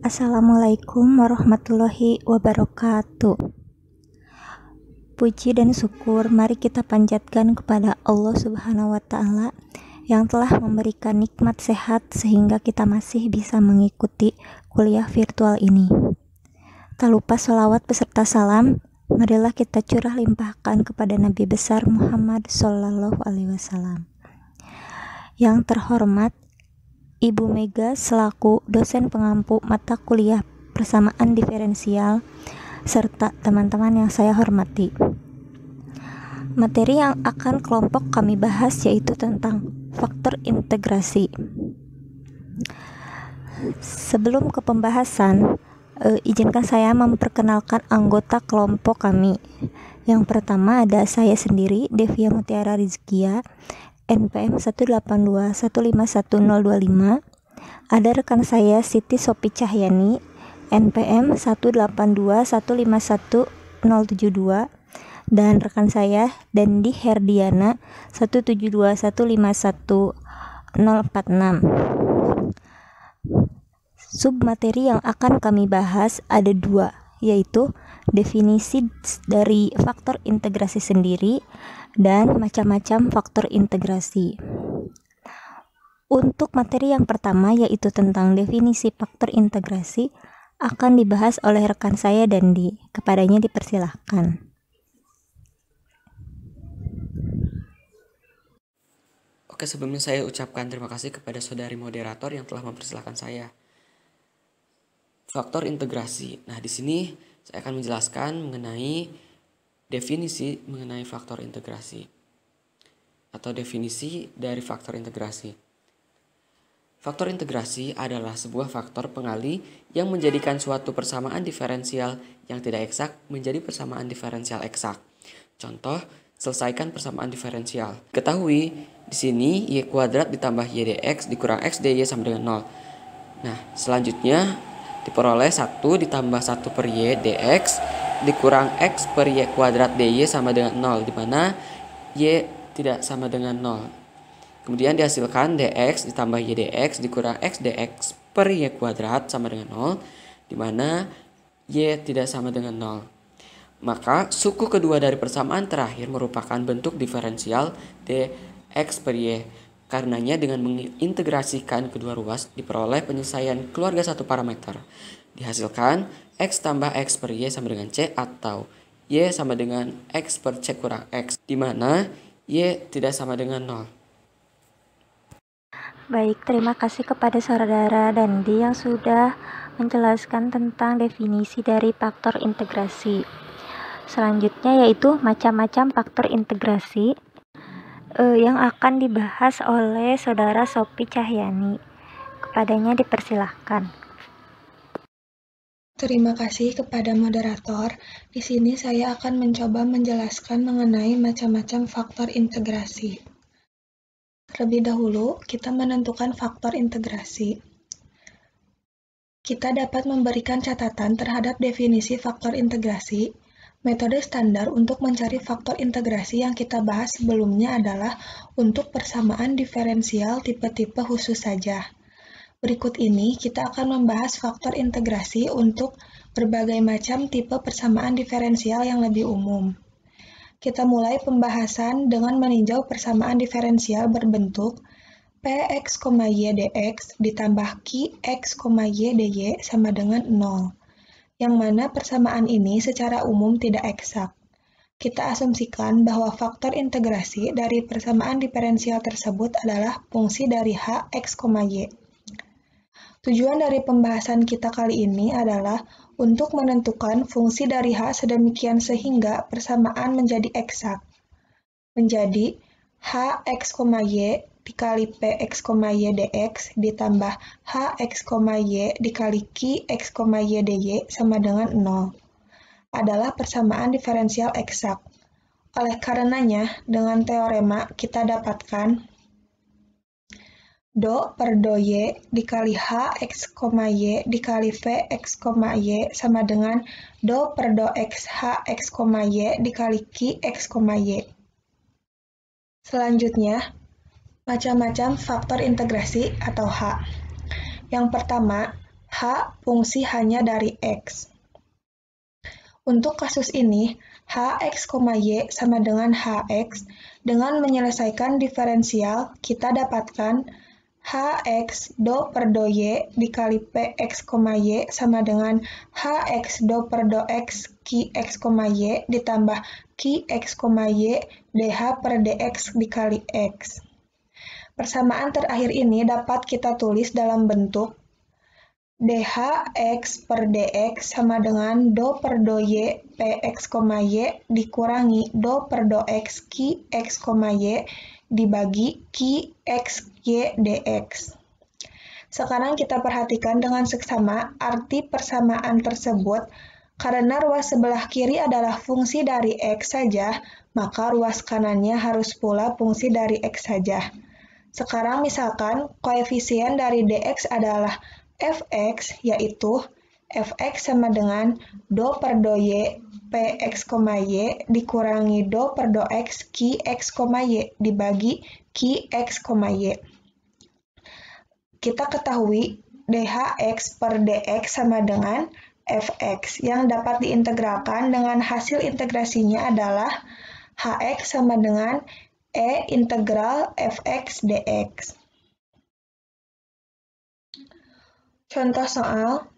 Assalamualaikum warahmatullahi wabarakatuh. Puji dan syukur mari kita panjatkan kepada Allah Subhanahu wa Ta'ala yang telah memberikan nikmat sehat sehingga kita masih bisa mengikuti kuliah virtual ini. Tak lupa sholawat beserta salam, marilah kita curah limpahkan kepada Nabi besar Muhammad Sallallahu Alaihi Wasallam. Yang terhormat Ibu Mega selaku dosen pengampu mata kuliah persamaan diferensial serta teman-teman yang saya hormati. Materi yang akan kelompok kami bahas yaitu tentang faktor integrasi. Sebelum ke pembahasan, izinkan saya memperkenalkan anggota kelompok kami. Yang pertama ada saya sendiri, Devia Mutiara Rizkia, NPM 182151025. Ada rekan saya Siti Sopi Cahyani, NPM 182151072, dan rekan saya Dandi Herdiana 172151046. Submateri yang akan kami bahas ada dua, yaitu definisi dari faktor integrasi sendiri dan macam-macam faktor integrasi. Untuk materi yang pertama yaitu tentang definisi faktor integrasi akan dibahas oleh rekan saya Dandi. Kepadanya dipersilahkan. Oke, sebelumnya saya ucapkan terima kasih kepada saudari moderator yang telah mempersilahkan saya. Faktor integrasi. Nah, di sini saya akan menjelaskan mengenai definisi mengenai faktor integrasi atau definisi dari faktor integrasi. Faktor integrasi adalah sebuah faktor pengali yang menjadikan suatu persamaan diferensial yang tidak eksak menjadi persamaan diferensial eksak. Contoh, selesaikan persamaan diferensial. Ketahui di sini y kuadrat ditambah y dx dikurang x dy sama dengan 0. Nah, selanjutnya diperoleh 1 ditambah 1 per y dx dikurang x per y kuadrat dy sama dengan 0, di mana y tidak sama dengan 0. Kemudian dihasilkan dx ditambah y dx dikurang x dx per y kuadrat sama dengan 0, di mana y tidak sama dengan 0. Maka suku kedua dari persamaan terakhir merupakan bentuk diferensial dx per y. Karenanya dengan mengintegrasikan kedua ruas diperoleh penyelesaian keluarga satu parameter. Dihasilkan x tambah x per y sama dengan c atau y sama dengan x per c kurang x, di mana y tidak sama dengan 0. Baik, terima kasih kepada saudara Dandi yang sudah menjelaskan tentang definisi dari faktor integrasi. Selanjutnya yaitu macam-macam faktor integrasi yang akan dibahas oleh saudara Sopi Cahyani. Kepadanya dipersilahkan. Terima kasih kepada moderator. Di sini saya akan mencoba menjelaskan mengenai macam-macam faktor integrasi. Terlebih dahulu, kita menentukan faktor integrasi. Kita dapat memberikan catatan terhadap definisi faktor integrasi. Metode standar untuk mencari faktor integrasi yang kita bahas sebelumnya adalah untuk persamaan diferensial tipe-tipe khusus saja. Berikut ini kita akan membahas faktor integrasi untuk berbagai macam tipe persamaan diferensial yang lebih umum. Kita mulai pembahasan dengan meninjau persamaan diferensial berbentuk Px, y dx ditambah Qx, y dy sama dengan 0, yang mana persamaan ini secara umum tidak eksak. Kita asumsikan bahwa faktor integrasi dari persamaan diferensial tersebut adalah fungsi dari h, x, y. Tujuan dari pembahasan kita kali ini adalah untuk menentukan fungsi dari h sedemikian sehingga persamaan menjadi eksak. Menjadi h, x, y dikali px, y dx ditambah h, x, y dikali qx, y dy sama dengan 0 adalah persamaan diferensial eksak. Oleh karenanya, dengan teorema kita dapatkan do per do y dikali h, x, y dikali v, x, y sama dengan do per do x, h, x, y dikali q, x, y. Selanjutnya, macam-macam faktor integrasi atau H. Yang pertama, H fungsi hanya dari X. Untuk kasus ini, Hx, Y sama dengan Hx. Dengan menyelesaikan diferensial, kita dapatkan Hx do per do Y dikali Px, Y sama dengan Hx do per do X Qx, Y ditambah Qx, Y dH per dx dikali X. Persamaan terakhir ini dapat kita tulis dalam bentuk dx per dx sama dengan do per do y px, y dikurangi do per do x qx, y dibagi qx, y dx. Sekarang kita perhatikan dengan seksama arti persamaan tersebut. Karena ruas sebelah kiri adalah fungsi dari x saja, maka ruas kanannya harus pula fungsi dari x saja. Sekarang misalkan koefisien dari dx adalah fx, yaitu fx sama dengan do per do y px, y dikurangi do per do x qx, y dibagi qx, y. Kita ketahui dhx per dx sama dengan fx, yang dapat diintegralkan dengan hasil integrasinya adalah hx sama dengan e integral fx dx. Contoh soal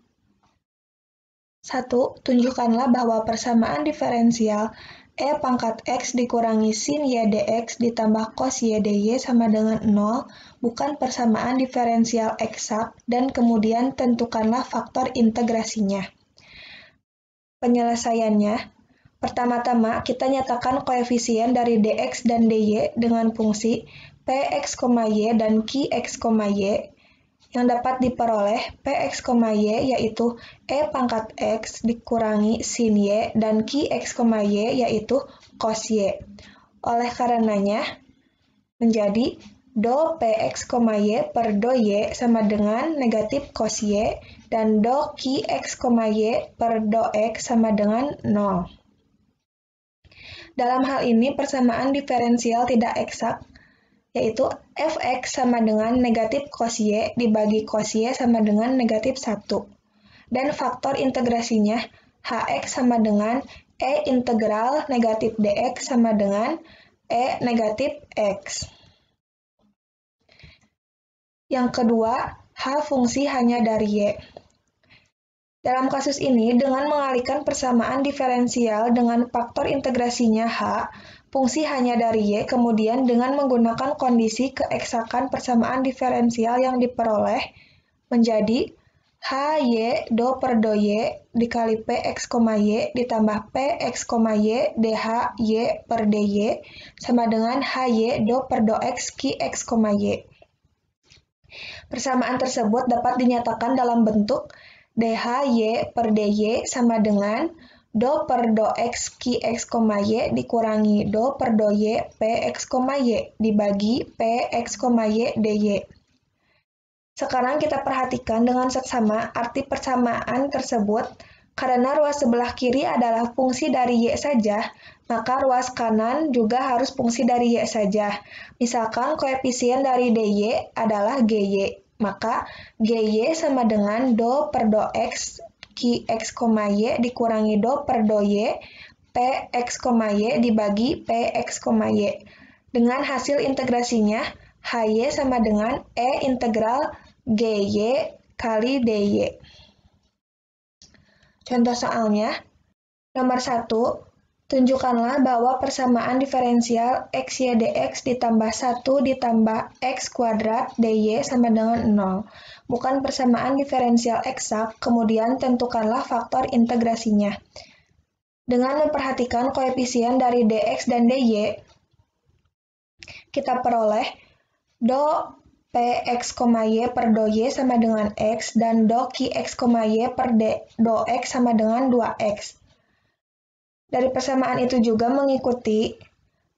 1. Tunjukkanlah bahwa persamaan diferensial e pangkat x dikurangi sin y dx ditambah cos y dy sama dengan 0 bukan persamaan diferensial eksak, dan kemudian tentukanlah faktor integrasinya. Penyelesaiannya, pertama-tama kita nyatakan koefisien dari dx dan dy dengan fungsi px, y dan qx, y yang dapat diperoleh px, y yaitu e pangkat x dikurangi sin y dan qx, y yaitu cos y. Oleh karenanya menjadi do px, y per do y sama dengan negatif cos y dan do qx, y per do x sama dengan 0. Dalam hal ini persamaan diferensial tidak eksak, yaitu fx sama dengan negatif cos y dibagi cos y sama dengan negatif 1. Dan faktor integrasinya hx sama dengan e integral negatif dx sama dengan e negatif x. Yang kedua, h fungsi hanya dari y. Dalam kasus ini, dengan mengalihkan persamaan diferensial dengan faktor integrasinya h, fungsi hanya dari y, kemudian dengan menggunakan kondisi keeksakan persamaan diferensial yang diperoleh menjadi hy do per do y dikali px, y ditambah px, y dh y per dy sama dengan hy do per do x qx, y. Persamaan tersebut dapat dinyatakan dalam bentuk dhy per dy sama dengan do per do x qx, y dikurangi do per do y px, y dibagi px, y dy. Sekarang kita perhatikan dengan seksama arti persamaan tersebut. Karena ruas sebelah kiri adalah fungsi dari y saja, maka ruas kanan juga harus fungsi dari y saja. Misalkan koefisien dari dy adalah gy, maka gy sama dengan do per do x qx, y dikurangi do per do y px, y dibagi px, y. Dengan hasil integrasinya, hy sama dengan e integral gy kali dy. Contoh soalnya, nomor 1, tunjukkanlah bahwa persamaan diferensial x y dx ditambah 1 ditambah x kuadrat dy sama dengan 0. Bukan persamaan diferensial eksak, kemudian tentukanlah faktor integrasinya. Dengan memperhatikan koefisien dari dx dan dy, kita peroleh do px, y per do y sama dengan x dan do qx, y per do x sama dengan 2x. Dari persamaan itu juga mengikuti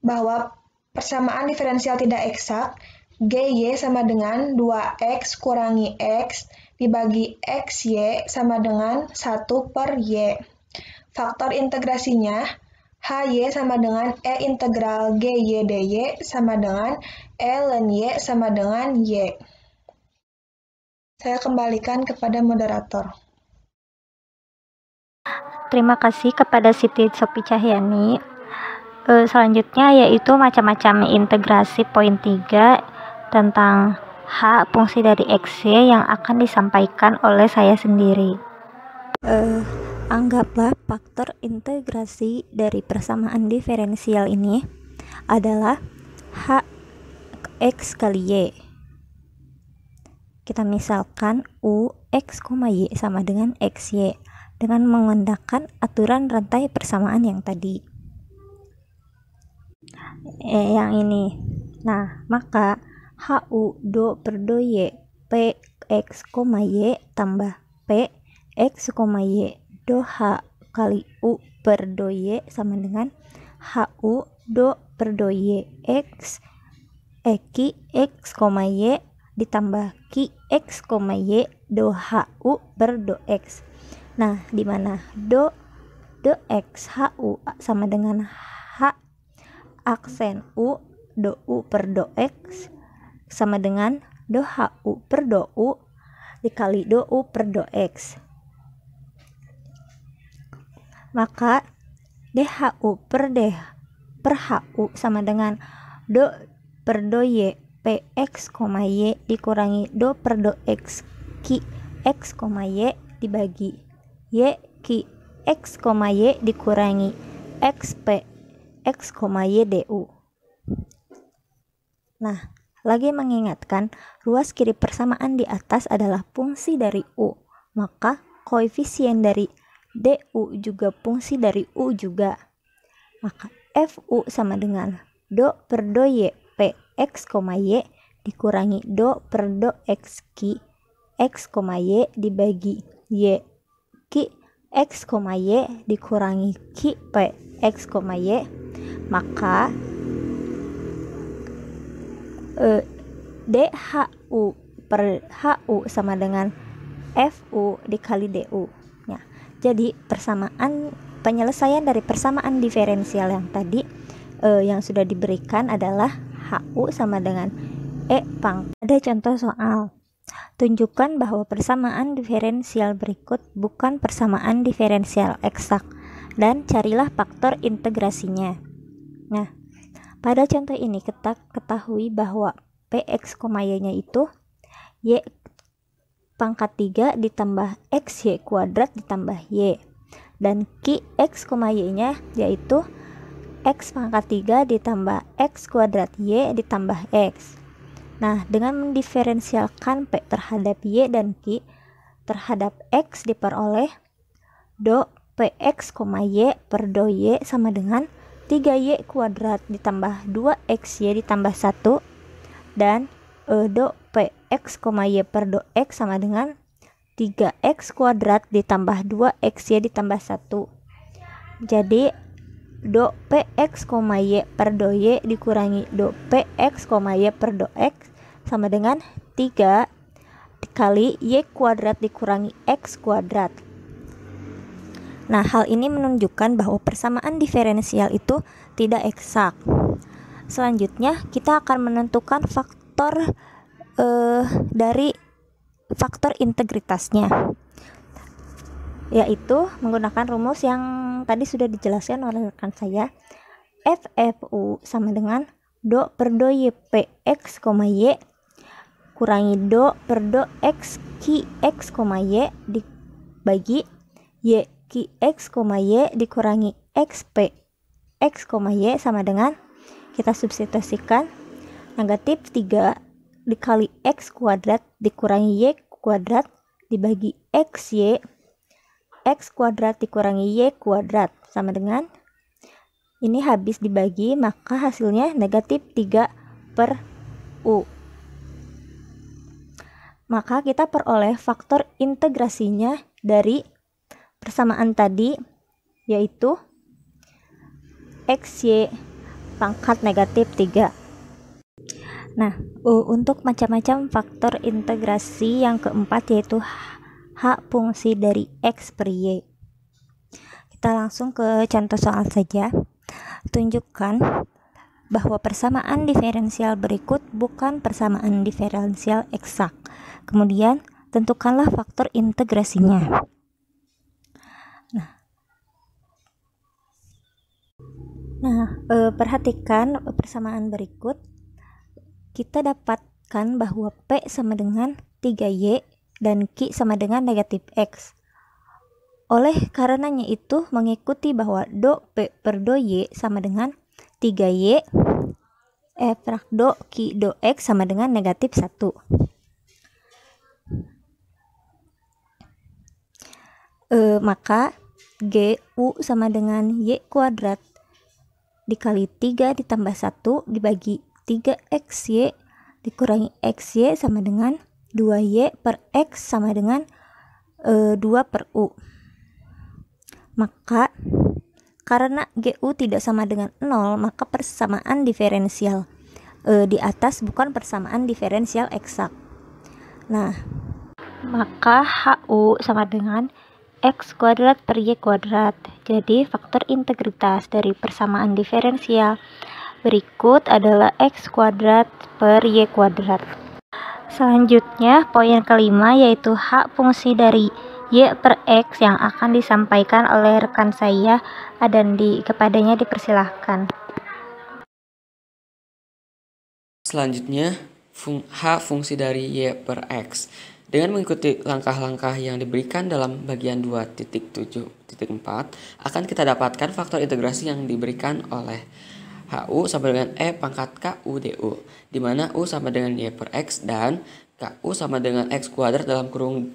bahwa persamaan diferensial tidak eksak, gy sama dengan 2x kurangi x dibagi xy sama dengan 1 per y. Faktor integrasinya hy sama dengan e integral gy dy sama dengan e ln y sama dengan y. Saya kembalikan kepada moderator. Terima kasih kepada Siti Sophie Cahyani. Selanjutnya yaitu macam-macam integrasi poin 3 tentang H fungsi dari XY yang akan disampaikan oleh saya sendiri. Anggaplah faktor integrasi dari persamaan diferensial ini adalah H X kali Y. Kita misalkan U X, Y sama dengan XY dengan menggunakan aturan rantai persamaan yang tadi. Yang ini. Nah, maka HU do per do Y P X, Y tambah P X, Y do H kali U per do Y sama dengan HU do per do Y X Ki X, Y ditambah Ki X, Y do HU per do X. Nah, di mana do X HU sama dengan H aksen U do U per do X sama dengan do HU per do U dikali do U per do X. Maka DHU per HU sama dengan do per do Y Px, Y dikurangi do per do X Ki X, Y dibagi Y Ki X, Y dikurangi XP X, Y du. Nah, lagi mengingatkan ruas kiri persamaan di atas adalah fungsi dari U, maka koefisien dari du juga fungsi dari U juga. Maka Fu sama dengan do per do Y Px, Y dikurangi do per do X Ki X, Y dibagi Y Ki X, Y dikurangi Ki Px, Y. Maka DHU per HU sama dengan FU dikali DU. Ya, jadi penyelesaian dari persamaan diferensial yang tadi yang sudah diberikan adalah HU sama dengan E pangkat. Ada contoh soal. Tunjukkan bahwa persamaan diferensial berikut bukan persamaan diferensial eksak dan carilah faktor integrasinya. Nah, pada contoh ini kita ketahui bahwa Px, Y-nya itu Y pangkat 3 ditambah XY kuadrat ditambah Y. Dan Ki X, Y-nya yaitu X pangkat 3 ditambah X kuadrat Y ditambah X. Nah, dengan mendiferensialkan P terhadap Y dan Ki terhadap X diperoleh do Px, Y per do Y sama dengan 3Y kuadrat ditambah 2XY ditambah 1 dan do Px, Y per do X sama dengan 3X kuadrat ditambah 2XY ditambah 1. Jadi do Px, Y per do Y dikurangi do Px, Y per do X sama dengan 3 dikali Y kuadrat dikurangi X kuadrat. Nah, hal ini menunjukkan bahwa persamaan diferensial itu tidak eksak. Selanjutnya, kita akan menentukan faktor dari faktor integritasnya, yaitu menggunakan rumus yang tadi sudah dijelaskan oleh rekan saya. FFU sama dengan do per do Y Px, Y kurangi do per do X Ki X, Y dibagi Y Ki X, Y dikurangi XP X, Y sama dengan, kita substitusikan, negatif 3 dikali X kuadrat dikurangi Y kuadrat dibagi XY X kuadrat dikurangi Y kuadrat sama dengan, ini habis dibagi maka hasilnya negatif 3 per U. Maka kita peroleh faktor integrasinya dari persamaan tadi yaitu XY pangkat negatif 3. Nah, untuk macam-macam faktor integrasi yang keempat yaitu H fungsi dari X per Y. Kita langsung ke contoh soal saja. Tunjukkan bahwa persamaan diferensial berikut bukan persamaan diferensial eksak. Kemudian tentukanlah faktor integrasinya. Perhatikan persamaan berikut. Kita dapatkan bahwa P sama dengan 3Y dan Q sama dengan negatif X. Oleh karenanya itu mengikuti bahwa do P per do Y sama dengan 3Y do Q do X sama dengan negatif 1. Maka GU sama dengan Y kuadrat dikali 3 ditambah 1 dibagi 3XY dikurangi XY sama dengan 2Y per X sama dengan 2 per U. Maka karena GU tidak sama dengan 0, maka persamaan diferensial di atas bukan persamaan diferensial eksak. Nah, maka HU sama dengan X kuadrat per Y kuadrat. Jadi faktor integritas dari persamaan diferensial berikut adalah X kuadrat per Y kuadrat. Selanjutnya poin kelima yaitu H fungsi dari Y per X yang akan disampaikan oleh rekan saya Adandi. Kepadanya dipersilahkan. Selanjutnya H fungsi dari Y per X. Dengan mengikuti langkah-langkah yang diberikan dalam bagian 2.7.4 akan kita dapatkan faktor integrasi yang diberikan oleh HU sama dengan E pangkat KU DU, di mana U sama dengan Y per X dan KU sama dengan X kuadrat dalam kurung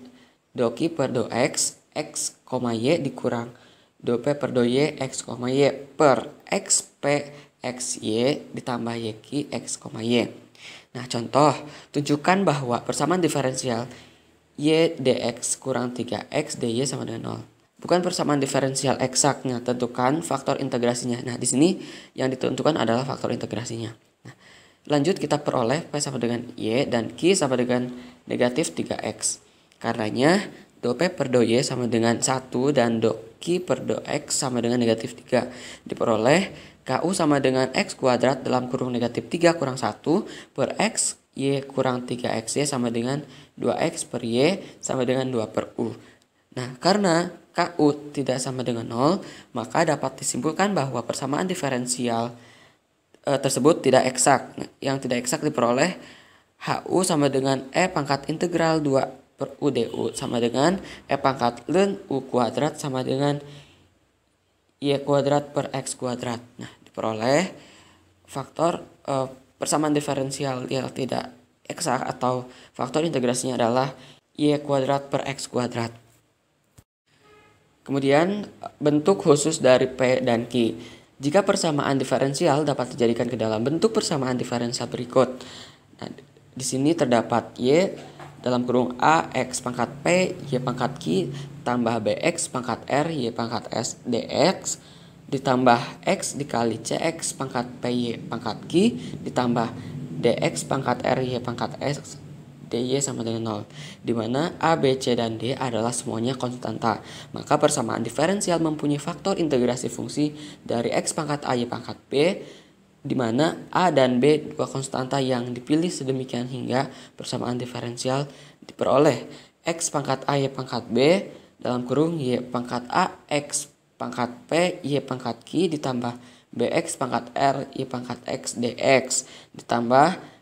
do Q per do X, X, Y dikurang do P per do Y, X, Y per X P X Y ditambah Y Q X, Y. Nah, contoh, tunjukkan bahwa persamaan diferensial Y dx kurang 3x dy sama dengan 0. Bukan persamaan diferensial eksaknya, tentukan faktor integrasinya. Nah, di sini yang ditentukan adalah faktor integrasinya. Nah, lanjut kita peroleh P sama dengan Y dan Q sama dengan negatif 3x. Karenanya, do P per do Y sama dengan 1 dan do Q per do X sama dengan negatif 3. Diperoleh KU sama dengan X kuadrat dalam kurung negatif 3 kurang 1 per X Y kurang 3XY sama dengan 2X per Y sama dengan 2 per U. Nah, karena KU tidak sama dengan 0, maka dapat disimpulkan bahwa persamaan diferensial tersebut tidak eksak. Nah, yang tidak eksak diperoleh HU sama dengan E pangkat integral 2 per U DU sama dengan E pangkat ln U kuadrat sama dengan Y kuadrat per X kuadrat. Nah, diperoleh faktor persamaan diferensial yang tidak eksak atau faktor integrasinya adalah Y kuadrat per X kuadrat. Kemudian bentuk khusus dari P dan Q. Jika persamaan diferensial dapat dijadikan ke dalam bentuk persamaan diferensial berikut. Nah, di sini terdapat Y dalam kurung A X pangkat P Y pangkat Q tambah BX pangkat R Y pangkat S DX ditambah X dikali CX pangkat PY pangkat Q ditambah DX pangkat R Y pangkat S DY sama dengan 0, di mana A, B, C, dan D adalah semuanya konstanta. Maka persamaan diferensial mempunyai faktor integrasi fungsi dari X pangkat A Y pangkat B, di mana A dan B dua konstanta yang dipilih sedemikian hingga persamaan diferensial diperoleh X pangkat A Y pangkat B dalam kurung Y pangkat A X pangkat P Y pangkat Q ditambah BX pangkat R Y pangkat X DX ditambah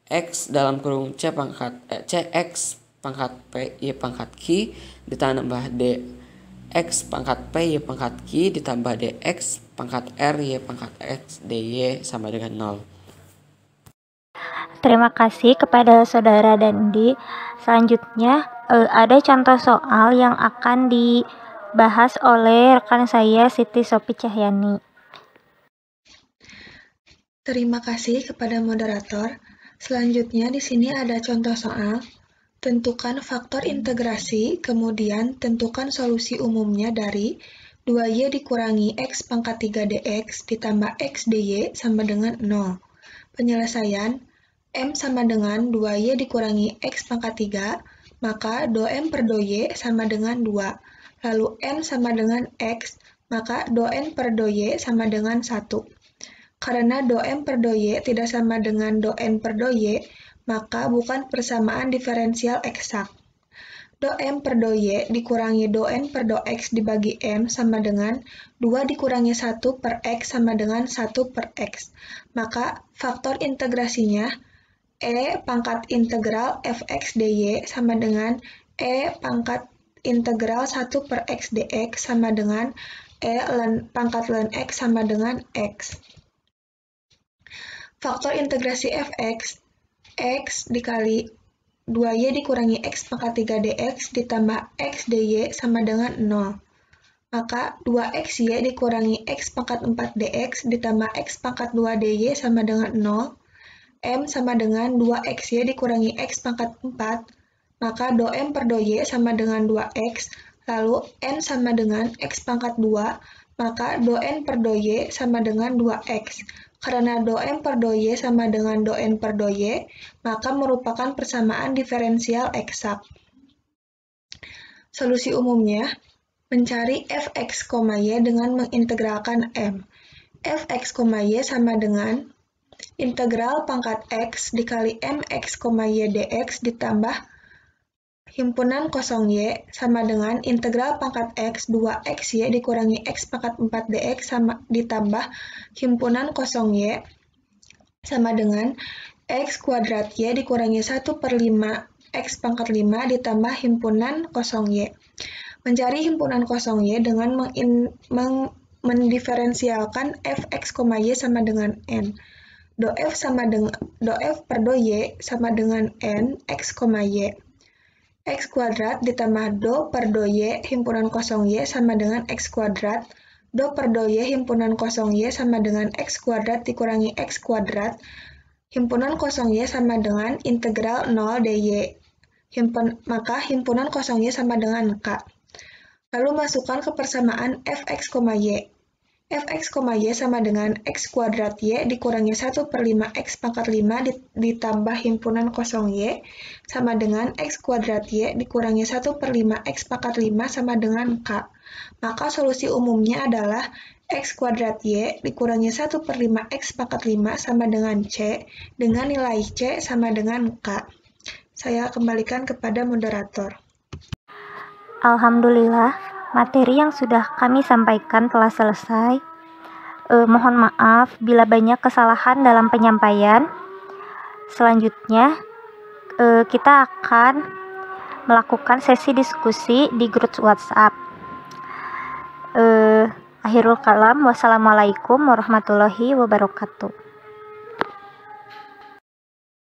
X dalam kurung CX pangkat P Y pangkat Q ditambah DX pangkat P Y pangkat Q ditambah DX pangkat R Y pangkat X DY sama dengan 0. Terima kasih kepada saudara Dandi. Selanjutnya ada contoh soal yang akan dibahas oleh rekan saya Siti Sophie Cahyani. Terima kasih kepada moderator. Selanjutnya di sini ada contoh soal. Tentukan faktor integrasi, kemudian tentukan solusi umumnya dari 2y dikurangi x pangkat 3 dx ditambah x dy sama dengan 0. Penyelesaian, m sama dengan 2y dikurangi x pangkat 3, maka do m per do y sama dengan 2. Lalu n sama dengan x, maka do n per do y sama dengan 1. Karena do m per do y tidak sama dengan do n per do y, maka bukan persamaan diferensial eksak. Do M per do Y dikurangi do N per do X dibagi M sama dengan 2 dikurangi 1 per X sama dengan 1 per X. Maka faktor integrasinya E pangkat integral fx dy sama dengan E pangkat integral 1 per X dx sama dengan E pangkat ln X sama dengan X. Faktor integrasi fx, X dikali 2Y dikurangi X pangkat 3 dx ditambah X dy sama dengan 0. Maka 2XY dikurangi X pangkat 4 dx ditambah X pangkat 2 dy sama dengan 0. M sama dengan 2XY dikurangi X pangkat 4. Maka do M per do Y sama dengan 2X. Lalu N sama dengan X pangkat 2. Maka do N per do Y sama dengan 2X. Karena do M per do Y sama dengan do N per do Y, maka merupakan persamaan diferensial eksak. Solusi umumnya, mencari fx, y dengan mengintegralkan M. Fx, y sama dengan integral pangkat X dikali mx, y dx ditambah himpunan kosong Y sama dengan integral pangkat X 2XY dikurangi X pangkat 4 dx sama ditambah himpunan kosong Y sama dengan X kuadrat Y dikurangi 1 per 5 X pangkat 5 ditambah himpunan kosong Y. Mencari himpunan kosong Y dengan mendiferensialkan fx, y sama dengan N. Do F per do Y sama dengan N X, Y. X kuadrat ditambah do per do Y himpunan kosong Y sama dengan X kuadrat. Do per do Y himpunan kosong Y sama dengan X kuadrat dikurangi X kuadrat. Himpunan kosong Y sama dengan integral 0 dy. Maka himpunan kosong Y sama dengan K. Lalu masukkan ke persamaan fx, y. Fx, y sama dengan X kuadrat Y dikurangi 1 per 5 X pangkat 5 ditambah himpunan kosong Y sama dengan X kuadrat Y dikurangi 1 per 5 X pangkat 5 sama dengan K. Maka solusi umumnya adalah X kuadrat Y dikurangi 1 per 5 X pangkat 5 sama dengan C dengan nilai C sama dengan K. Saya kembalikan kepada moderator. Alhamdulillah, materi yang sudah kami sampaikan telah selesai. Mohon maaf bila banyak kesalahan dalam penyampaian. Selanjutnya, kita akan melakukan sesi diskusi di grup WhatsApp. Akhirul kalam, wassalamualaikum warahmatullahi wabarakatuh.